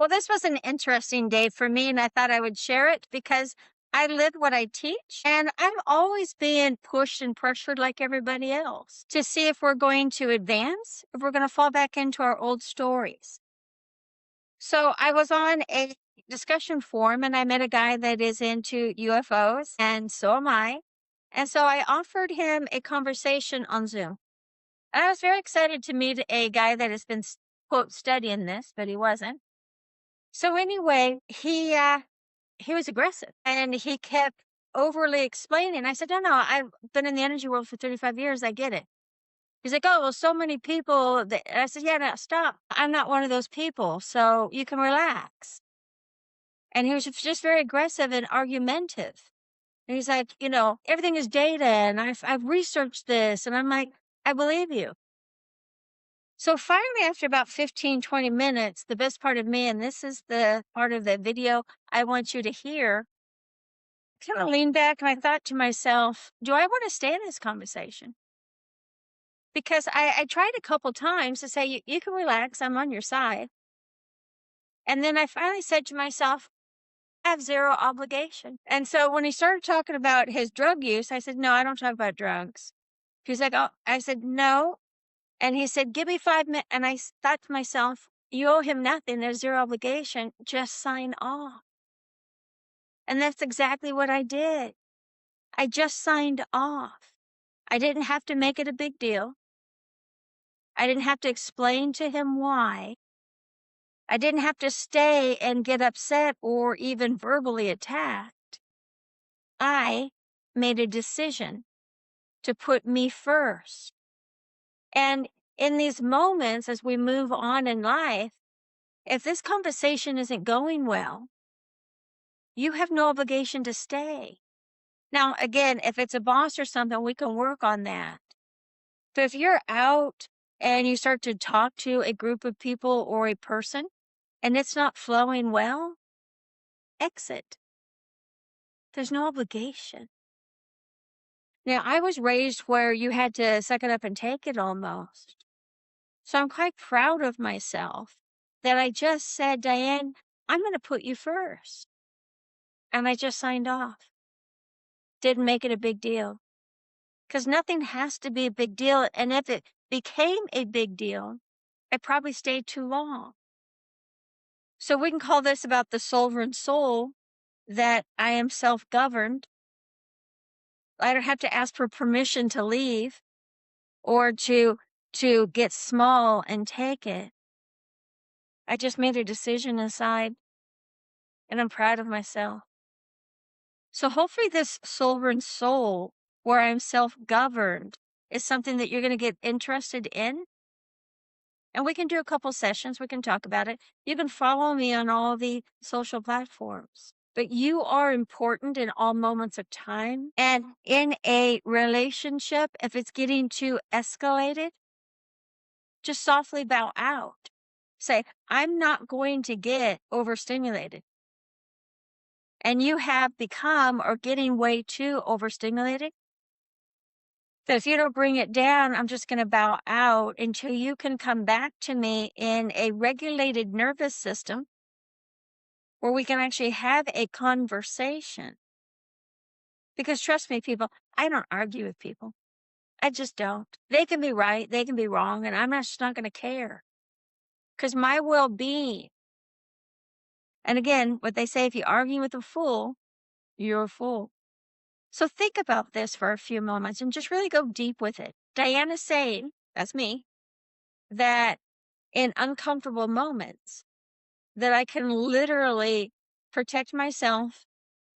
Well, this was an interesting day for me, and I thought I would share it because I live what I teach, and I'm always being pushed and pressured like everybody else to see if we're going to advance, if we're going to fall back into our old stories. So I was on a discussion forum and I met a guy that is into UFOs, and so am I. And so I offered him a conversation on Zoom. And I was very excited to meet a guy that has been, quote, studying this, but he wasn't. So anyway, he was aggressive and he kept overly explaining. I said, "No, no, I've been in the energy world for 35 years. I get it." He's like, "Oh, well, so many people." I said, "Yeah, no, stop. I'm not one of those people. So you can relax." And he was just very aggressive and argumentative. And he's like, "Everything is data and I've researched this." And I'm like, "I believe you." So finally, after about 15, 20 minutes, the best part of me, and this is the part of the video I want you to hear, kind of leaned back and I thought to myself, do I want to stay in this conversation? Because I tried a couple times to say, you can relax, I'm on your side. And then I finally said to myself, I have zero obligation. And so when he started talking about his drug use, I said, no, I don't talk about drugs. He's like, oh, I said, no. And he said, give me 5 minutes. And thought to myself, you owe him nothing. There's zero obligation. Just sign off. And that's exactly what I did. I just signed off. I didn't have to make it a big deal. I didn't have to explain to him why. I didn't have to stay and get upset or even verbally attacked. I made a decision to put me first. And in these moments, as we move on in life, if this conversation isn't going well, you have no obligation to stay. Now, again, if it's a boss or something, we can work on that. So if you're out and you start to talk to a group of people or a person and it's not flowing well, exit. There's no obligation. Now, I was raised where you had to suck it up and take it almost. So I'm quite proud of myself that I just said, Diane, I'm going to put you first. And I just signed off. Didn't make it a big deal. Because nothing has to be a big deal. And if it became a big deal, I probably stayed too long. So we can call this about the sovereign soul, that I am self-governed. I don't have to ask for permission to leave or to get small and take it. I just made a decision inside and I'm proud of myself. So hopefully this sovereign soul where I'm self-governed is something that you're going to get interested in. And we can do a couple sessions. We can talk about it. You can follow me on all the social platforms. But you are important in all moments of time. And in a relationship, if it's getting too escalated, just softly bow out. Say, I'm not going to get overstimulated. And you have become or getting way too overstimulated. So if you don't bring it down, I'm just going to bow out until you can come back to me in a regulated nervous system where we can actually have a conversation. Because trust me, people, I don't argue with people. I just don't. They can be right, they can be wrong, and I'm just not going to care. Because my well-being, and again, what they say, if you argue with a fool, you're a fool. So think about this for a few moments and just really go deep with it. Diana's saying, that's me, that in uncomfortable moments, that I can literally protect myself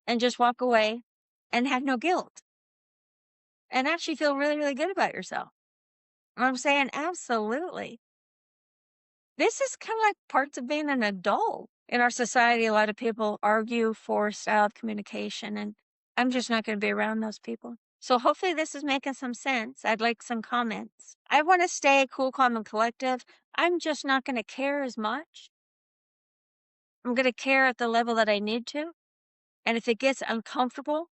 and just walk away and have no guilt and actually feel really, really good about yourself. And I'm saying, absolutely. This is kind of like parts of being an adult. In our society, a lot of people argue for style of communication, and I'm just not going to be around those people. So hopefully this is making some sense. I'd like some comments. I want to stay cool, calm, and collective. I'm just not going to care as much. I'm going to care at the level that I need to. And if it gets uncomfortable,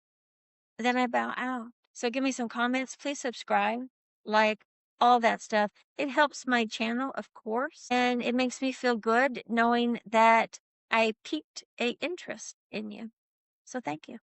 then I bow out. So give me some comments. Please subscribe, like, all that stuff. It helps my channel, of course, and it makes me feel good knowing that I piqued a interest in you. So thank you.